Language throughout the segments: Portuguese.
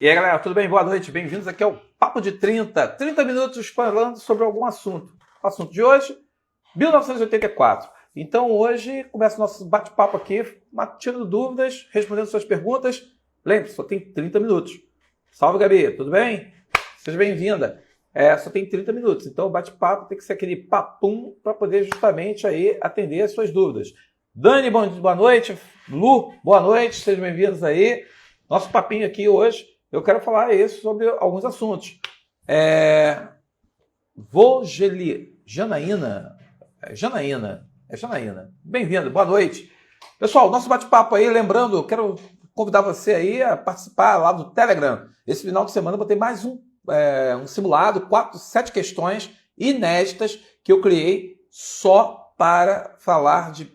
E aí, galera, tudo bem? Boa noite. Bem-vindos aqui ao Papo de 30 minutos falando sobre algum assunto. O assunto de hoje, 1984. Então, hoje começa o nosso bate-papo aqui, tirando dúvidas, respondendo suas perguntas. Lembre-se, só tem 30 minutos. Salve, Gabi, tudo bem? Seja bem-vinda. Só tem 30 minutos, então o bate-papo tem que ser aquele papum para poder justamente aí atender as suas dúvidas. Dani, boa noite. Lu, boa noite, sejam bem-vindos aí. Nosso papinho aqui hoje, eu quero falar isso sobre alguns assuntos. Janaína. Janaína. Bem-vindo, boa noite. Pessoal, nosso bate-papo aí, lembrando, eu quero convidar você aí a participar lá do Telegram. Esse final de semana eu botei mais um simulado, 7 questões inéditas que eu criei só para falar de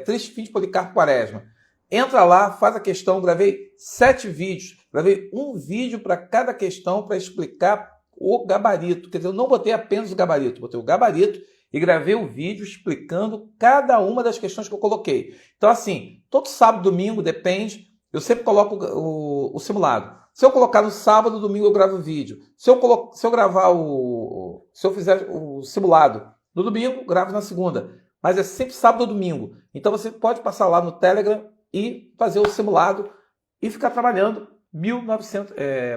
Triste Fim de Policarpo Quaresma. Entra lá, faz a questão, gravei 7 vídeos, gravei um vídeo para cada questão para explicar o gabarito. Quer dizer, eu não botei apenas o gabarito, botei o gabarito e gravei o vídeo explicando cada uma das questões que eu coloquei. Então, assim, todo sábado, domingo, depende, eu sempre coloco o simulado. Se eu colocar no sábado, domingo eu gravo o vídeo. Se eu fizer o simulado no domingo, gravo na segunda. Mas é sempre sábado ou domingo. Então você pode passar lá no Telegram e fazer o simulado e ficar trabalhando 1900,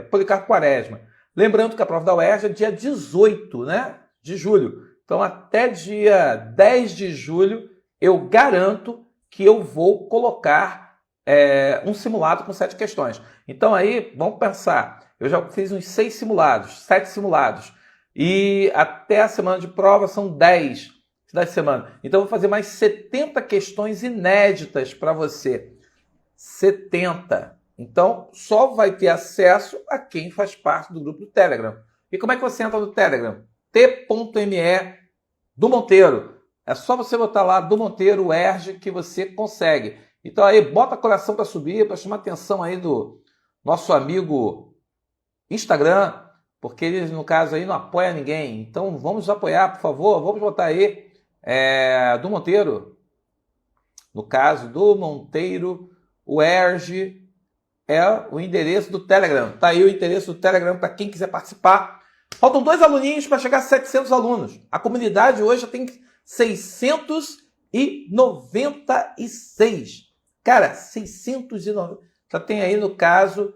Policarpo Quaresma. Lembrando que a prova da UERJ é dia 18, né, de julho. Então até dia 10 de julho eu garanto que eu vou colocar um simulado com 7 questões. Então aí, vamos pensar, eu já fiz uns 7 simulados, e até a semana de prova são 10 da semana. Então eu vou fazer mais 70 questões inéditas para você. 70. Então só vai ter acesso a quem faz parte do grupo do Telegram. E como é que você entra no Telegram? T.me do Monteiro. É só você botar lá do Monteiro UERJ que você consegue. Então aí, bota coração para subir, para chamar a atenção aí do nosso amigo Instagram, porque ele, no caso aí, não apoia ninguém. Então vamos apoiar, por favor. Vamos botar aí do Monteiro. No caso do Monteiro, UERJ é o endereço do Telegram. Tá aí o endereço do Telegram para quem quiser participar. Faltam 2 aluninhos para chegar a 700 alunos. A comunidade hoje já tem 696. Cara, 690. Já tem aí, no caso,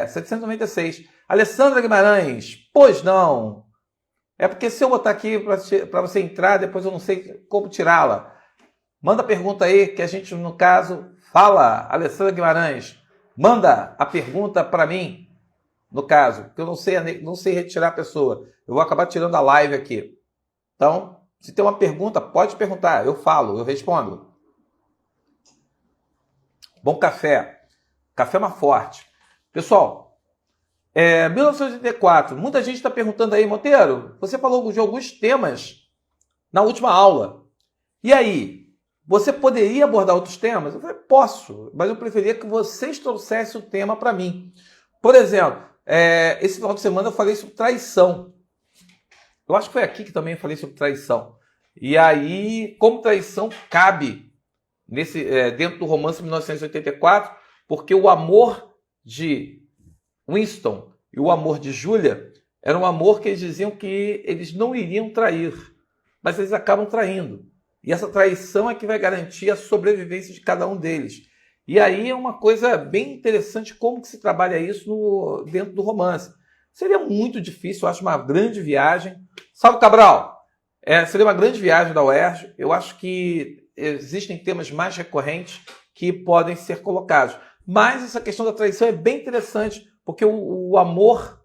796. Alessandra Guimarães, pois não. É porque se eu botar aqui para você entrar, depois eu não sei como tirá-la. Manda a pergunta aí, que a gente, no caso, fala. Alessandra Guimarães, manda a pergunta para mim, no caso, porque eu não sei retirar a pessoa. Eu vou acabar tirando a live aqui. Então, se tem uma pergunta, pode perguntar. Eu falo, eu respondo. Bom café. Café mais forte. Pessoal, 1984. Muita gente está perguntando aí, Monteiro, você falou de alguns temas na última aula. E aí, você poderia abordar outros temas? Eu falei, posso, mas eu preferia que vocês trouxessem o tema para mim. Por exemplo, esse final de semana eu falei sobre traição. Eu acho que foi aqui que também eu falei sobre traição. E aí, como traição cabe dentro do romance de 1984, porque o amor de Winston e o amor de Julia era um amor que eles diziam que eles não iriam trair, mas eles acabam traindo. E essa traição é que vai garantir a sobrevivência de cada um deles. E aí é uma coisa bem interessante como que se trabalha isso dentro do romance. Seria muito difícil, eu acho uma grande viagem. Salve, Cabral! Seria uma grande viagem da UERJ. Eu acho que existem temas mais recorrentes que podem ser colocados. Mas essa questão da traição é bem interessante, porque o amor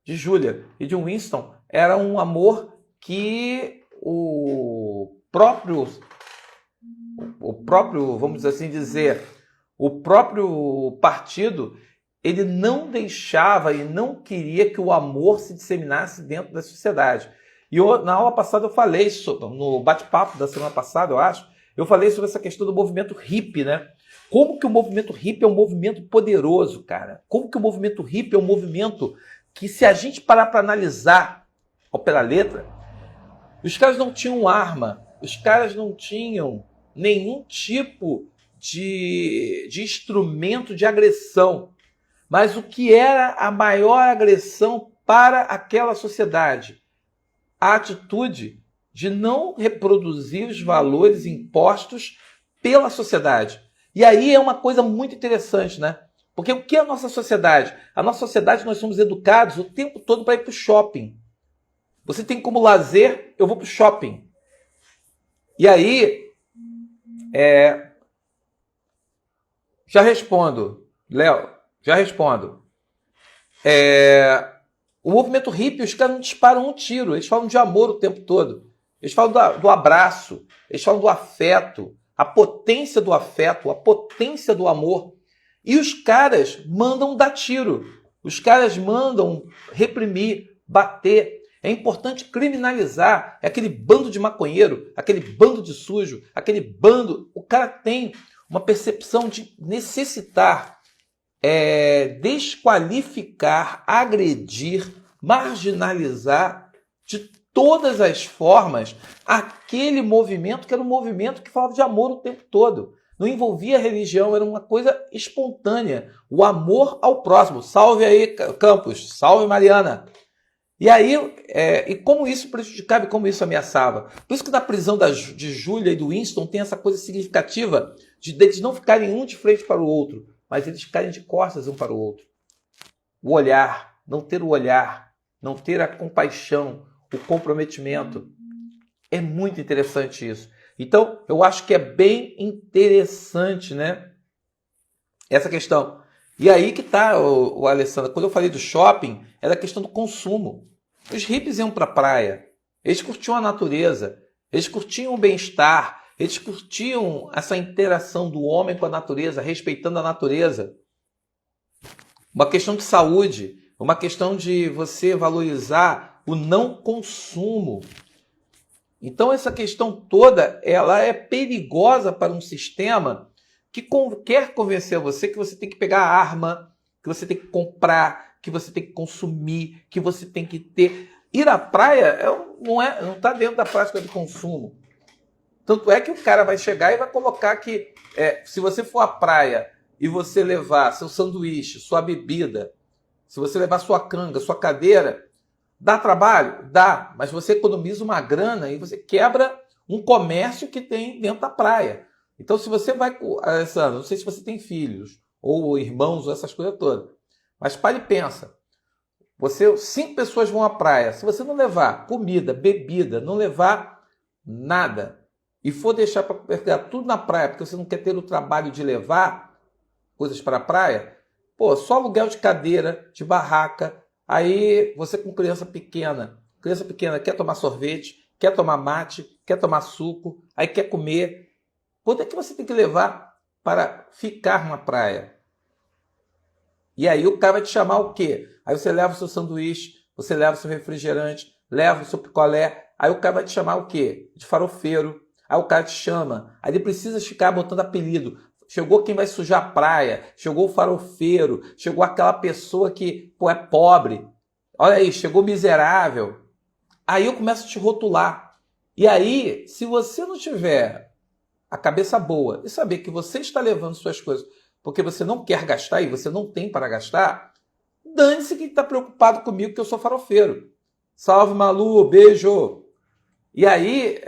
de Julia e de Winston era um amor que o próprio, vamos assim dizer, o próprio partido, ele não deixava e não queria que o amor se disseminasse dentro da sociedade. E na aula passada eu falei, no bate-papo da semana passada, eu falei sobre essa questão do movimento hippie, né? Como que o movimento hippie é um movimento poderoso, cara? Como que o movimento hippie é um movimento que, se a gente parar para analisar ao pé da letra, os caras não tinham arma, os caras não tinham nenhum tipo de instrumento de agressão. Mas o que era a maior agressão para aquela sociedade? A atitude de não reproduzir os valores impostos pela sociedade. E aí é uma coisa muito interessante, né? Porque o que é a nossa sociedade? A nossa sociedade, nós somos educados o tempo todo para ir para o shopping. Você tem como lazer, eu vou para o shopping. E aí, já respondo, Léo, já respondo. O movimento hippie, os caras não disparam um tiro, eles falam de amor o tempo todo. Eles falam do abraço, eles falam do afeto, a potência do afeto, a potência do amor. E os caras mandam dar tiro, os caras mandam reprimir, bater. É importante criminalizar aquele bando de maconheiro, aquele bando de sujo, aquele bando... O cara tem uma percepção de necessitar desqualificar, agredir, marginalizar de todas as formas aquele movimento que era um movimento que falava de amor o tempo todo. Não envolvia religião, era uma coisa espontânea. O amor ao próximo. Salve aí, Campos. Salve, Mariana. E aí, e como isso prejudicava e como isso ameaçava. Por isso que na prisão de Júlia e do Winston tem essa coisa significativa de eles não ficarem um de frente para o outro, mas eles ficarem de costas um para o outro. O olhar, não ter a compaixão, o comprometimento. É muito interessante isso. Então, eu acho que é bem interessante, né, essa questão. E aí que está, o Alessandro, quando eu falei do shopping, era a questão do consumo. Os hippies iam para a praia, eles curtiam a natureza, eles curtiam o bem-estar, eles curtiam essa interação do homem com a natureza, respeitando a natureza. Uma questão de saúde, uma questão de você valorizar o não consumo. Então essa questão toda, ela é perigosa para um sistema que quer convencer você que você tem que pegar a arma, que você tem que comprar, que você tem que consumir, que você tem que ter. Ir à praia não está dentro da prática de consumo. Tanto é que o cara vai chegar e vai colocar que se você for à praia e você levar seu sanduíche, sua bebida, se você levar sua canga, sua cadeira, dá trabalho? Dá, mas você economiza uma grana e você quebra um comércio que tem dentro da praia. Então, se você vai... Alessandro, não sei se você tem filhos, ou irmãos, ou essas coisas todas, mas pare e pensa. 5 pessoas vão à praia. Se você não levar comida, bebida, não levar nada, e for deixar para pegar tudo na praia, porque você não quer ter o trabalho de levar coisas para a praia, só aluguel de cadeira, de barraca. Aí você com criança pequena quer tomar sorvete, quer tomar mate, quer tomar suco, aí quer comer. Quanto é que você tem que levar para ficar na praia? E aí o cara vai te chamar o quê? Aí você leva o seu sanduíche, você leva o seu refrigerante, leva o seu picolé, aí o cara vai te chamar o quê? De farofeiro. Aí o cara te chama, aí ele precisa ficar botando apelido. Chegou quem vai sujar a praia, chegou o farofeiro, chegou aquela pessoa que é pobre. Olha aí, chegou miserável. Aí eu começo a te rotular. E aí, se você não tiver a cabeça boa e saber que você está levando suas coisas porque você não quer gastar e você não tem para gastar, dane-se quem está preocupado comigo que eu sou farofeiro. Salve, Malu, beijo! E aí,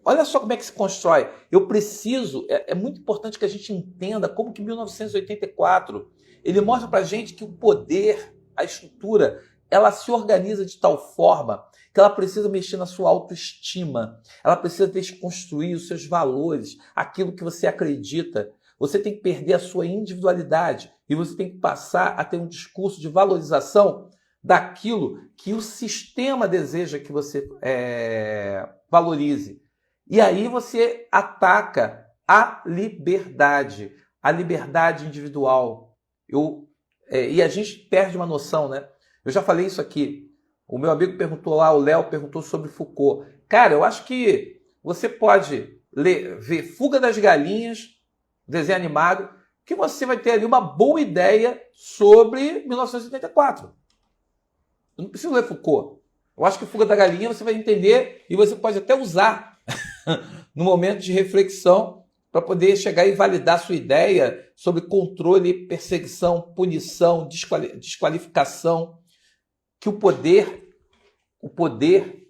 olha só como é que se constrói. Eu preciso, é muito importante que a gente entenda como que 1984, ele mostra para a gente que o poder, a estrutura, ela se organiza de tal forma que ela precisa mexer na sua autoestima, ela precisa desconstruir os seus valores, aquilo que você acredita. Você tem que perder a sua individualidade e você tem que passar a ter um discurso de valorização daquilo que o sistema deseja que você valorize. E aí você ataca a liberdade individual. E a gente perde uma noção, né? Eu já falei isso aqui. O meu amigo perguntou lá, o Léo perguntou sobre Foucault. Cara, eu acho que você pode ver Fuga das Galinhas, desenho animado, que você vai ter ali uma boa ideia sobre 1984. Eu não preciso ler Foucault. Eu acho que Fuga da Galinha você vai entender e você pode até usar no momento de reflexão para poder chegar e validar sua ideia sobre controle, perseguição, punição, desqualificação, que o poder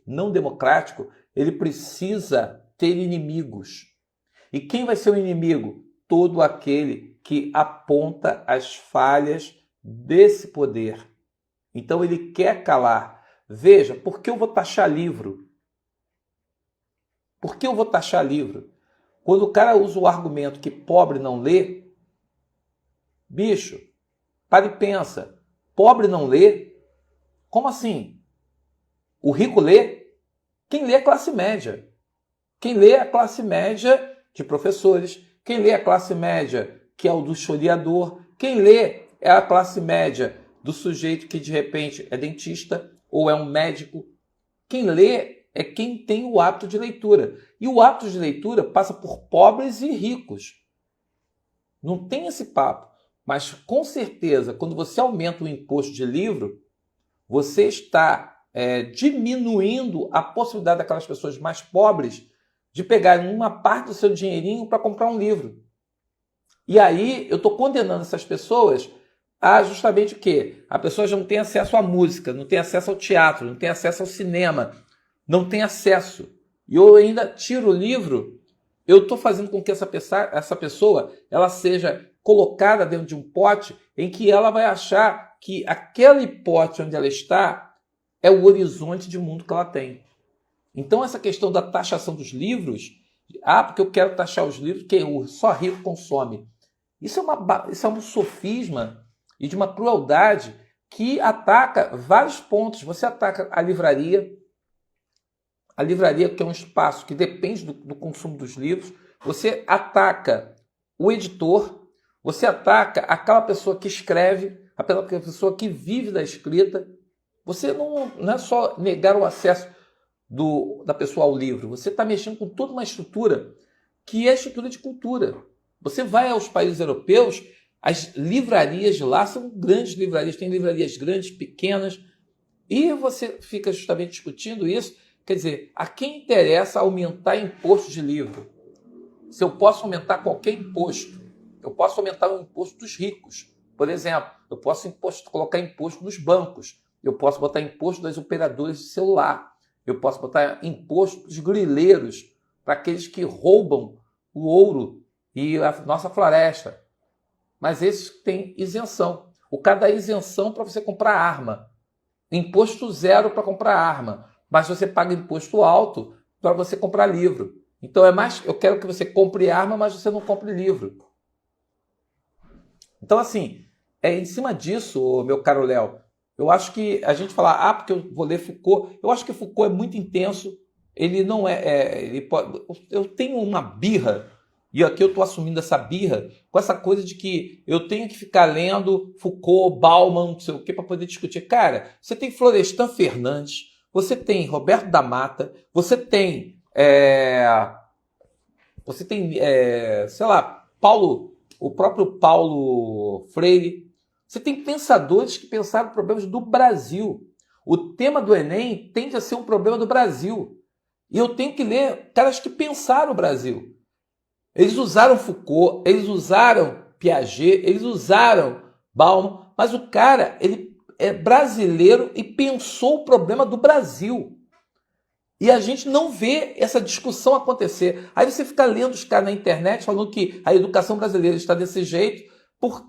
não democrático, ele precisa ter inimigos. E quem vai ser o inimigo? Todo aquele que aponta as falhas desse poder. Então ele quer calar. Veja, por que eu vou taxar livro? Por que eu vou taxar livro? Quando o cara usa o argumento que pobre não lê, bicho, para e pensa. Pobre não lê? Como assim? O rico lê? Quem lê é a classe média. Quem lê é a classe média de professores. Quem lê é a classe média que é o do historiador. Quem lê é a classe média do sujeito que de repente é dentista ou é um médico. Quem lê é quem tem o hábito de leitura. E o hábito de leitura passa por pobres e ricos. Não tem esse papo. Mas com certeza, quando você aumenta o imposto de livro, você está diminuindo a possibilidade daquelas pessoas mais pobres de pegarem uma parte do seu dinheirinho para comprar um livro. E aí eu estou condenando essas pessoas a justamente o quê? A pessoa já não tem acesso à música, não tem acesso ao teatro, não tem acesso ao cinema, não tem acesso. E eu ainda tiro o livro, eu estou fazendo com que essa pessoa ela seja colocada dentro de um pote em que ela vai achar que aquele pote onde ela está é o horizonte de mundo que ela tem. Então essa questão da taxação dos livros, porque eu quero taxar os livros que só rico consome. Isso é um sofisma e de uma crueldade que ataca vários pontos. Você ataca a livraria que é um espaço que depende do consumo dos livros. Você ataca o editor, você ataca aquela pessoa que escreve, aquela pessoa que vive da escrita. Você não é só negar o acesso da pessoa ao livro, você está mexendo com toda uma estrutura que é a estrutura de cultura. Você vai aos países europeus, as livrarias de lá são grandes livrarias, tem livrarias grandes, pequenas, e você fica justamente discutindo isso. Quer dizer, a quem interessa aumentar imposto de livro? Se eu posso aumentar qualquer imposto, eu posso aumentar o imposto dos ricos. Por exemplo, eu posso colocar imposto nos bancos, eu posso botar imposto das operadoras de celular, eu posso botar imposto dos grileiros para aqueles que roubam o ouro e a nossa floresta. Mas esses têm isenção. O cara dá isenção para você comprar arma. Imposto zero para comprar arma. Mas você paga imposto alto para você comprar livro. Então eu quero que você compre arma, mas você não compre livro. Então assim, em cima disso, meu caro Léo, eu acho que a gente falar, porque eu vou ler Foucault, eu acho que Foucault é muito intenso, ele não eu tenho uma birra, e aqui eu estou assumindo essa birra, com essa coisa de que eu tenho que ficar lendo Foucault, Bauman, não sei o que, para poder discutir. Cara, você tem Florestan Fernandes, você tem Roberto da Mata, você tem, sei lá, o próprio Paulo Freire. Você tem pensadores que pensaram problemas do Brasil. O tema do Enem tende a ser um problema do Brasil. E eu tenho que ler caras que pensaram o Brasil. Eles usaram Foucault, eles usaram Piaget, eles usaram Bauman, mas o cara, ele é brasileiro e pensou o problema do Brasil. E a gente não vê essa discussão acontecer. Aí você fica lendo os caras na internet falando que a educação brasileira está desse jeito por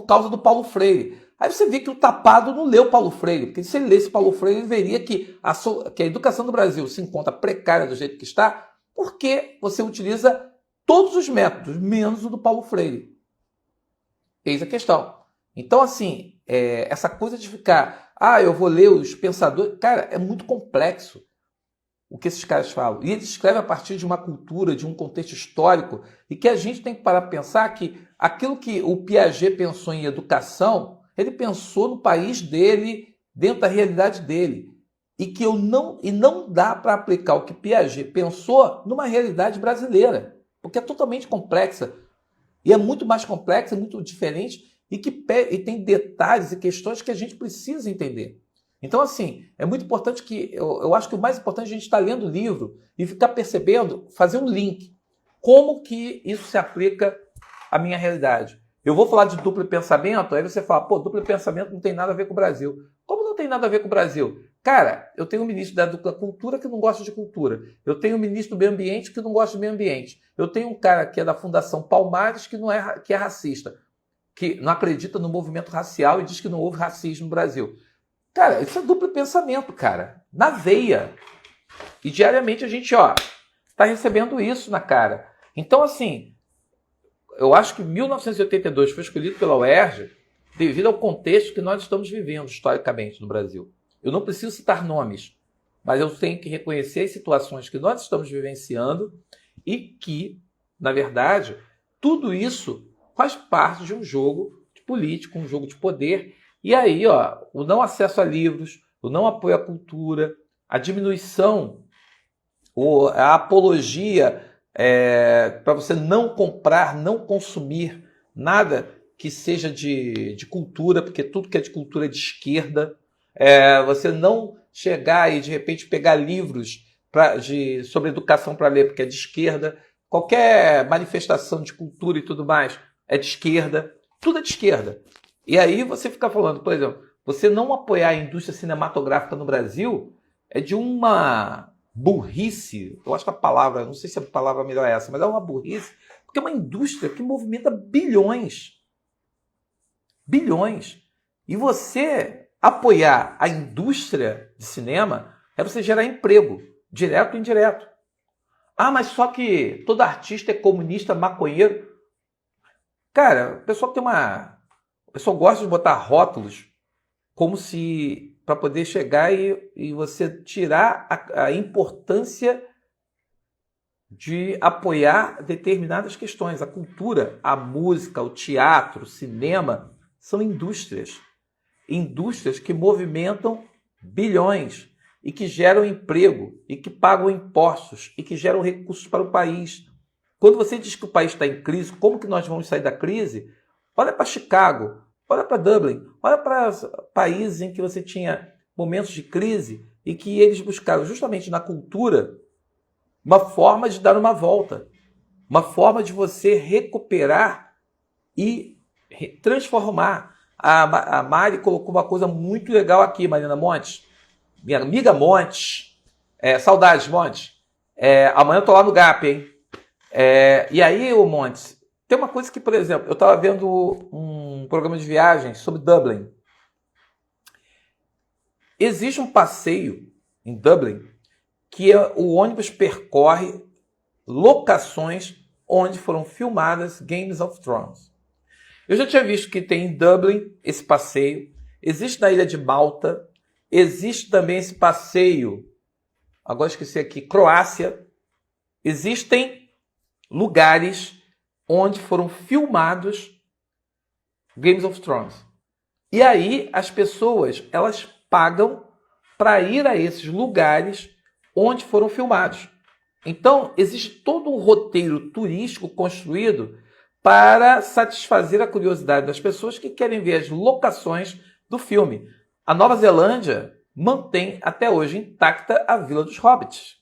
causa do Paulo Freire. Aí você vê que o tapado não leu Paulo Freire, porque se ele lesse Paulo Freire, ele veria que a educação do Brasil se encontra precária do jeito que está, porque você utiliza todos os métodos, menos o do Paulo Freire. Eis a questão. Então, assim, essa coisa de ficar, eu vou ler os pensadores, cara, é muito complexo o que esses caras falam. E eles escrevem a partir de uma cultura, de um contexto histórico, e que a gente tem que parar para pensar que aquilo que o Piaget pensou em educação, ele pensou no país dele, dentro da realidade dele. E que não dá para aplicar o que Piaget pensou numa realidade brasileira, porque é totalmente complexa. E é muito mais complexa, muito diferente, e tem detalhes e questões que a gente precisa entender. Então, assim, é muito importante eu acho que o mais importante é a gente estar lendo o livro e ficar percebendo, fazer um link. como que isso se aplica à minha realidade? Eu vou falar de duplo pensamento, aí você fala, pô, duplo pensamento não tem nada a ver com o Brasil. Como não tem nada a ver com o Brasil? Cara, eu tenho um ministro da cultura que não gosta de cultura. Eu tenho um ministro do meio ambiente que não gosta de meio ambiente. Eu tenho um cara que é da Fundação Palmares que é racista, que não acredita no movimento racial e diz que não houve racismo no Brasil. Cara, isso é duplo pensamento, cara. Na veia. E diariamente a gente, está recebendo isso na cara. Então, assim, eu acho que 1982 foi escolhido pela UERJ devido ao contexto que nós estamos vivendo historicamente no Brasil. Eu não preciso citar nomes, mas eu tenho que reconhecer as situações que nós estamos vivenciando e que, na verdade, tudo isso faz parte de um jogo político, um jogo de poder. E aí, o não acesso a livros, o não apoio à cultura, a diminuição, a apologia para você não comprar, não consumir nada que seja de cultura, porque tudo que é de cultura é de esquerda. Você não chegar e de repente pegar livros sobre educação para ler, porque é de esquerda. Qualquer manifestação de cultura e tudo mais é de esquerda. Tudo é de esquerda. E aí você fica falando, por exemplo, você não apoiar a indústria cinematográfica no Brasil é de uma burrice. Eu acho que a palavra, não sei se a palavra melhor é essa, mas é uma burrice, porque é uma indústria que movimenta bilhões. Bilhões. E você apoiar a indústria de cinema é você gerar emprego, direto e indireto. Ah, mas só que todo artista é comunista, maconheiro. Cara, o pessoal gosta de botar rótulos como se para poder chegar e você tirar a importância de apoiar determinadas questões. A cultura, a música, o teatro, o cinema são indústrias. Indústrias que movimentam bilhões e que geram emprego e que pagam impostos e que geram recursos para o país. Quando você diz que o país está em crise, como que nós vamos sair da crise? Olha para Chicago, olha para Dublin, olha para países em que você tinha momentos de crise e que eles buscaram justamente na cultura uma forma de dar uma volta, uma forma de você recuperar e transformar. A Mari colocou uma coisa muito legal aqui, Marina Montes, minha amiga Montes, saudades, Montes. Amanhã eu estou lá no GAP, hein? E aí, ô Montes, tem uma coisa que, por exemplo, eu estava vendo um programa de viagem sobre Dublin. Existe um passeio em Dublin que o ônibus percorre locações onde foram filmadas Games of Thrones. Eu já tinha visto que tem em Dublin esse passeio, existe na ilha de Malta, existe também esse passeio, agora esqueci aqui, Croácia. Existem lugares onde foram filmados Games of Thrones. E aí as pessoas, elas pagam para ir a esses lugares onde foram filmados. Então, existe todo um roteiro turístico construído para satisfazer a curiosidade das pessoas que querem ver as locações do filme. A Nova Zelândia mantém até hoje intacta a Vila dos Hobbits.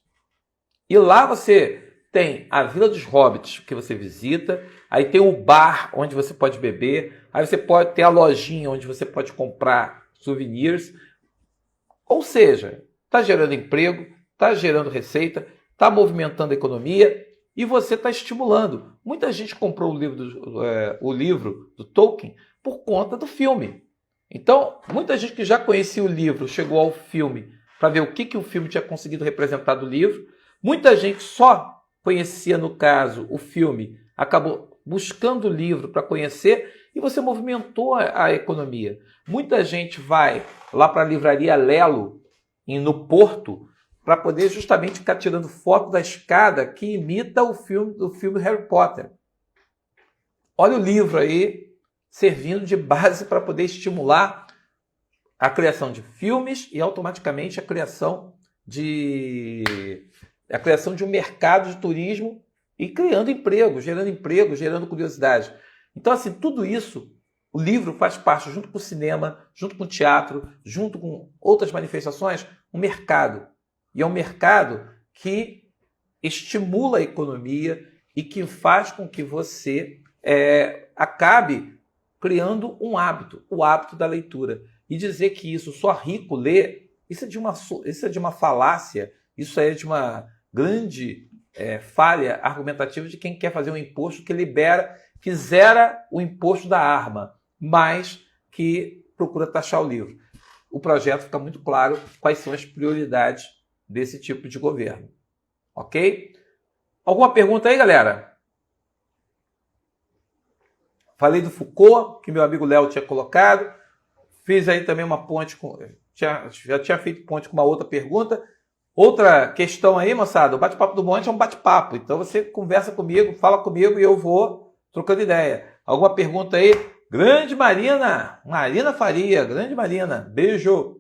E lá você tem a Vila dos Hobbits, que você visita, aí tem o bar onde você pode beber, aí você pode ter a lojinha onde você pode comprar souvenirs. Ou seja, está gerando emprego, está gerando receita, está movimentando a economia e você está estimulando. Muita gente comprou o livro do Tolkien por conta do filme. Então, muita gente que já conhecia o livro chegou ao filme para ver o que o filme tinha conseguido representar do livro. Muita gente só conhecia, no caso, o filme, acabou buscando o livro para conhecer e você movimentou a economia. Muita gente vai lá para a livraria Lelo, no Porto, para poder justamente ficar tirando foto da escada que imita o filme Harry Potter. Olha o livro aí servindo de base para poder estimular a criação de filmes e automaticamente a criação de um mercado de turismo e criando emprego, gerando curiosidade. Então, assim, tudo isso, o livro faz parte, junto com o cinema, junto com o teatro, junto com outras manifestações, um mercado. E é um mercado que estimula a economia, e que faz com que você acabe criando um hábito, o hábito da leitura. E dizer que isso só rico lê, isso é de uma falácia, isso é de uma grande falha argumentativa de quem quer fazer um imposto que zera o imposto da arma, mas que procura taxar o livro. O projeto fica muito claro quais são as prioridades desse tipo de governo. Ok? Alguma pergunta aí, galera? Falei do Foucault, que meu amigo Léo tinha colocado. Fiz aí também uma ponte com... Já tinha feito ponte com uma outra pergunta. Outra questão aí, moçada, o bate-papo do Monte é um bate-papo. Então você conversa comigo, fala comigo e eu vou trocando ideia. Alguma pergunta aí? Grande Marina! Marina Faria, grande Marina. Beijo!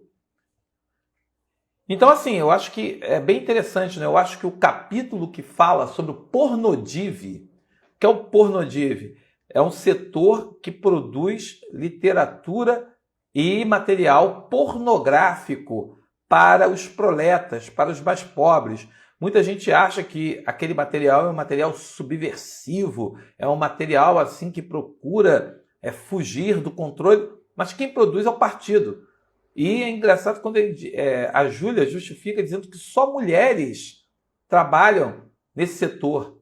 Então, assim, eu acho que é bem interessante, né? Eu acho que o capítulo que fala sobre o Pornodiv, que é o Pornodiv, é um setor que produz literatura e material pornográfico para os proletas, para os mais pobres. Muita gente acha que aquele material é um material subversivo, é um material assim que procura fugir do controle, mas quem produz é o partido. E é engraçado quando a Júlia justifica dizendo que só mulheres trabalham nesse setor.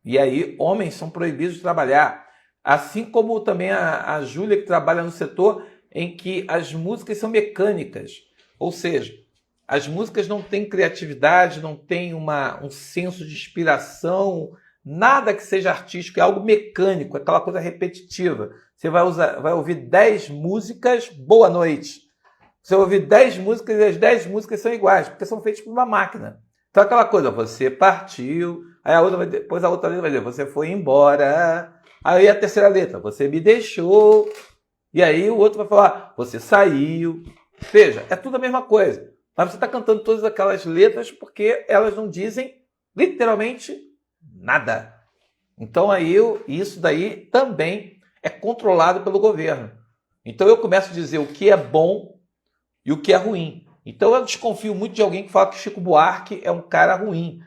E aí homens são proibidos de trabalhar. Assim como também a Júlia, que trabalha no setor em que as músicas são mecânicas. Ou seja, as músicas não têm criatividade, não têm um senso de inspiração, nada que seja artístico, é algo mecânico, aquela coisa repetitiva. Você vai ouvir 10 músicas, boa noite. Você vai ouvir 10 músicas e as 10 músicas são iguais, porque são feitas por uma máquina. Então aquela coisa, você partiu, aí depois a outra letra vai dizer, você foi embora, aí a terceira letra, você me deixou, e aí o outro vai falar, você saiu. Veja, é tudo a mesma coisa. Mas você está cantando todas aquelas letras porque elas não dizem literalmente nada. Então isso daí também é controlado pelo governo. Então eu começo a dizer o que é bom e o que é ruim. Então eu desconfio muito de alguém que fala que Chico Buarque é um cara ruim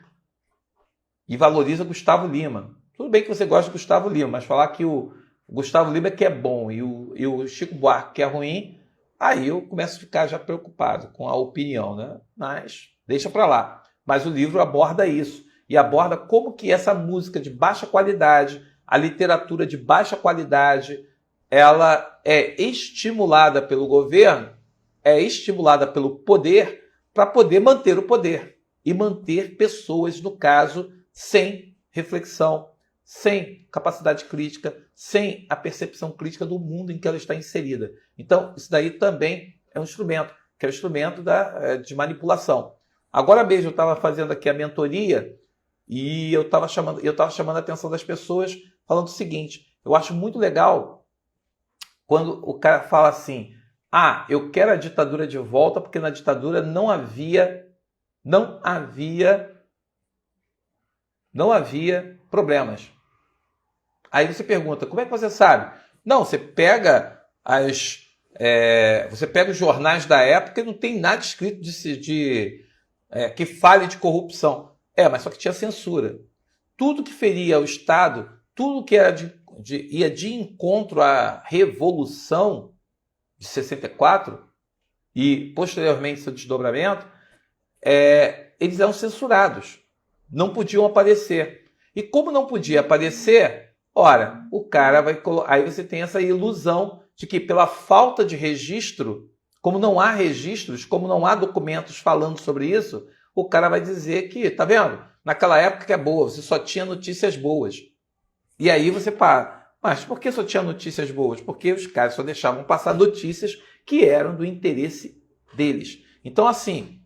e valoriza Gustavo Lima. Tudo bem que você gosta de Gustavo Lima, mas falar que o Gustavo Lima é que é bom e o Chico Buarque que é ruim, aí eu começo a ficar já preocupado com a opinião, né? Mas deixa para lá. Mas o livro aborda isso. E aborda como que essa música de baixa qualidade, a literatura de baixa qualidade, ela é estimulada pelo governo, é estimulada pelo poder para poder manter o poder e manter pessoas, no caso, sem reflexão, sem capacidade crítica, sem a percepção crítica do mundo em que ela está inserida. Então, isso daí também é um instrumento, que é o instrumento de manipulação. Agora mesmo eu estava fazendo aqui a mentoria e eu estava chamando a atenção das pessoas falando o seguinte, eu acho muito legal quando o cara fala assim, eu quero a ditadura de volta porque na ditadura não havia problemas. Aí você pergunta, como é que você sabe? Não, você pega os jornais da época e não tem nada escrito que fale de corrupção. Mas só que tinha censura. Tudo que feria o Estado, tudo que era ia de encontro à Revolução de 64 e posteriormente seu desdobramento, eles eram censurados. Não podiam aparecer. E como não podia aparecer, ora, o cara vai colocar. Aí você tem essa ilusão de que pela falta de registro, como não há registros, como não há documentos falando sobre isso, o cara vai dizer que, tá vendo? Naquela época que é boa, você só tinha notícias boas. E aí você para. Mas por que só tinha notícias boas? Porque os caras só deixavam passar notícias que eram do interesse deles. Então, assim,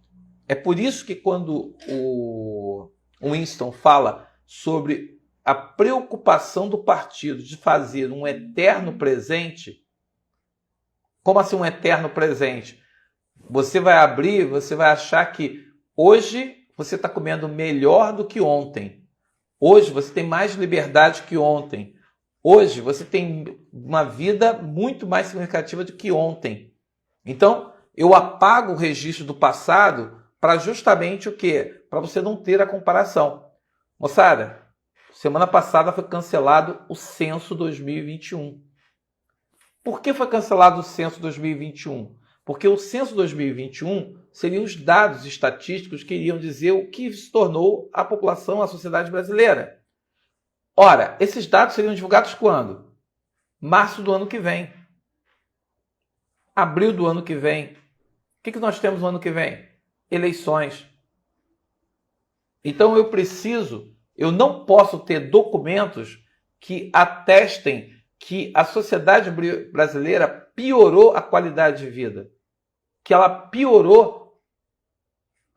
é por isso que quando o Winston fala sobre a preocupação do partido de fazer um eterno presente, como assim um eterno presente? Você vai abrir, você vai achar que hoje você está comendo melhor do que ontem. Hoje você tem mais liberdade que ontem. Hoje você tem uma vida muito mais significativa do que ontem. Então, eu apago o registro do passado para justamente o quê? Para você não ter a comparação. Moçada, Semana passada foi cancelado o censo 2021. Por que foi cancelado o censo 2021? Porque o censo 2021 seriam os dados estatísticos que iriam dizer o que se tornou a população, a sociedade brasileira. Ora, esses dados seriam divulgados quando? Março do ano que vem. Abril do ano que vem. O que nós temos no ano que vem? Eleições. Então eu não posso ter documentos que atestem que a sociedade brasileira piorou a qualidade de vida, que ela piorou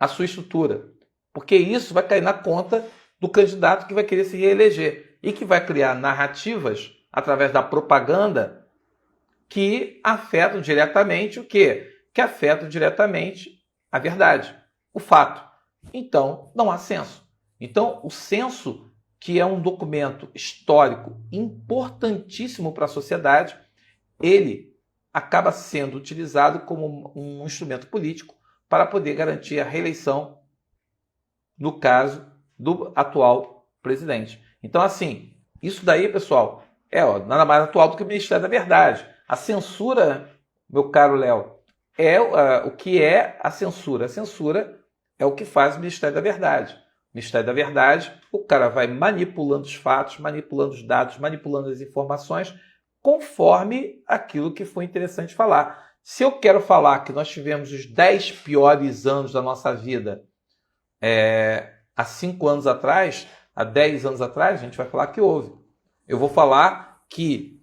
a sua estrutura, porque isso vai cair na conta do candidato que vai querer se reeleger e que vai criar narrativas através da propaganda que afetam diretamente o quê? Que afetam diretamente a verdade, o fato. Então, não há censo. Então, o censo, que é um documento histórico importantíssimo para a sociedade, ele acaba sendo utilizado como um instrumento político para poder garantir a reeleição, no caso do atual presidente. Então, assim, isso daí, pessoal, nada mais atual do que o Ministério da Verdade. A censura, meu caro Léo, o que é a censura? A censura é o que faz o Ministério da Verdade. O Ministério da Verdade, o cara vai manipulando os fatos, manipulando os dados, manipulando as informações, conforme aquilo que foi interessante falar. Se eu quero falar que nós tivemos os 10 piores anos da nossa vida há 5 anos atrás, há 10 anos atrás, a gente vai falar que houve. Eu vou falar que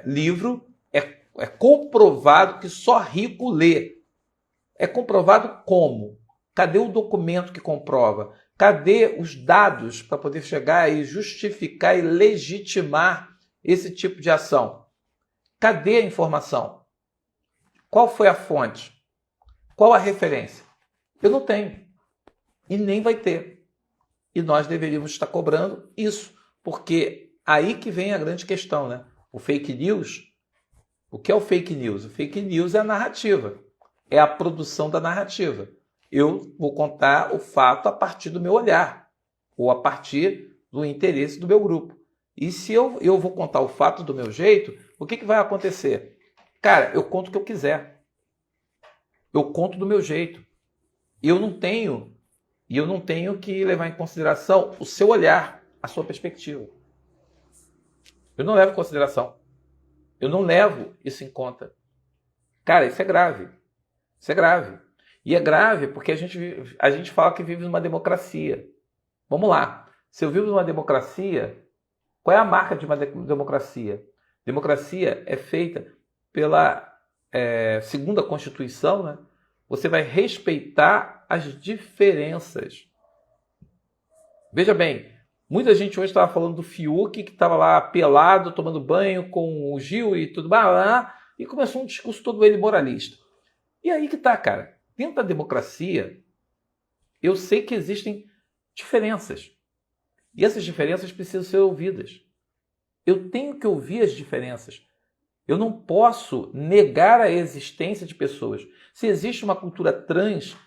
livro é comprovado que só rico lê. É comprovado como? Cadê o documento que comprova? Cadê os dados para poder chegar e justificar e legitimar esse tipo de ação? Cadê a informação? Qual foi a fonte? Qual a referência? Eu não tenho. E nem vai ter. E nós deveríamos estar cobrando isso, porque aí que vem a grande questão, né? O fake news. O que é o fake news? O fake news é a narrativa. É a produção da narrativa. Eu vou contar o fato a partir do meu olhar, ou a partir do interesse do meu grupo. E se eu vou contar o fato do meu jeito, o que vai acontecer? Cara, eu conto o que eu quiser. Eu conto do meu jeito. E eu não tenho que levar em consideração o seu olhar, a sua perspectiva. Eu não levo em consideração. Eu não levo isso em conta. Cara, isso é grave. Isso é grave. E é grave porque a gente fala que vive numa democracia. Vamos lá. Se eu vivo numa democracia, qual é a marca de uma democracia? Democracia é feita pela segunda Constituição, né? Você vai respeitar as diferenças. Veja bem, muita gente hoje estava falando do Fiuk, que estava lá pelado, tomando banho com o Gil e tudo mais, e começou um discurso todo ele moralista. E aí que tá, cara. Dentro da democracia, eu sei que existem diferenças. E essas diferenças precisam ser ouvidas. Eu tenho que ouvir as diferenças. Eu não posso negar a existência de pessoas. Se existe uma cultura trans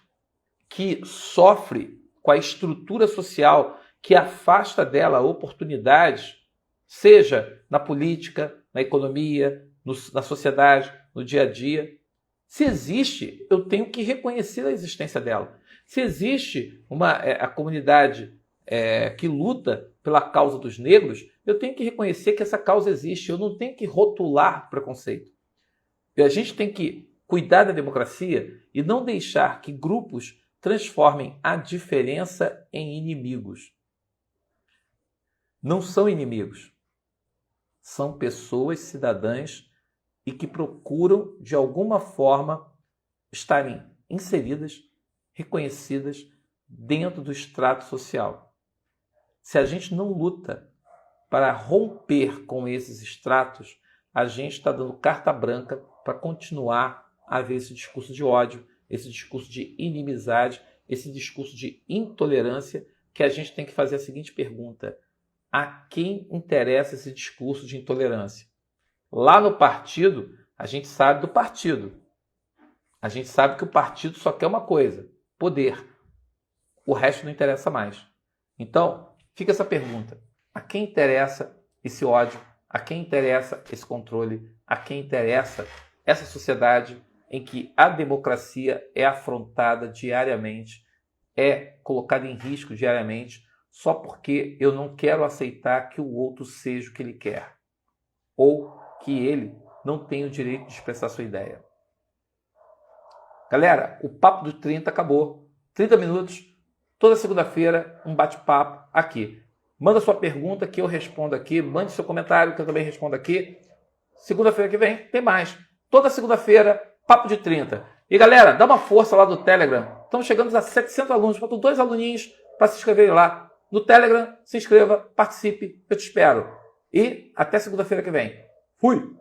que sofre com a estrutura social que afasta dela oportunidades, seja na política, na economia, na sociedade, no dia a dia, se existe, eu tenho que reconhecer a existência dela. Se existe a comunidade que luta pela causa dos negros, eu tenho que reconhecer que essa causa existe. Eu não tenho que rotular preconceito. A gente tem que cuidar da democracia e não deixar que grupos transformem a diferença em inimigos. Não são inimigos. São pessoas cidadãs e que procuram, de alguma forma, estarem inseridas, reconhecidas dentro do extrato social. Se a gente não luta para romper com esses extratos, a gente está dando carta branca para continuar a ver esse discurso de ódio, esse discurso de inimizade, esse discurso de intolerância, que a gente tem que fazer a seguinte pergunta: a quem interessa esse discurso de intolerância? Lá no partido, a gente sabe do partido. A gente sabe que o partido só quer uma coisa: poder. O resto não interessa mais. Então, fica essa pergunta. A quem interessa esse ódio? A quem interessa esse controle? A quem interessa essa sociedade em que a democracia é afrontada diariamente, é colocada em risco diariamente, só porque eu não quero aceitar que o outro seja o que ele quer, ou que ele não tem o direito de expressar sua ideia. Galera, o Papo do 30 acabou. 30 minutos, toda segunda-feira, um bate-papo aqui. Manda sua pergunta que eu respondo aqui, mande seu comentário que eu também respondo aqui. Segunda-feira que vem tem mais. Toda segunda-feira, Papo de 30. E galera, dá uma força lá no Telegram. Estamos chegando a 700 alunos, faltam 2 aluninhos para se inscreverem lá. No Telegram, se inscreva, participe, eu te espero. E até segunda-feira que vem. Fui!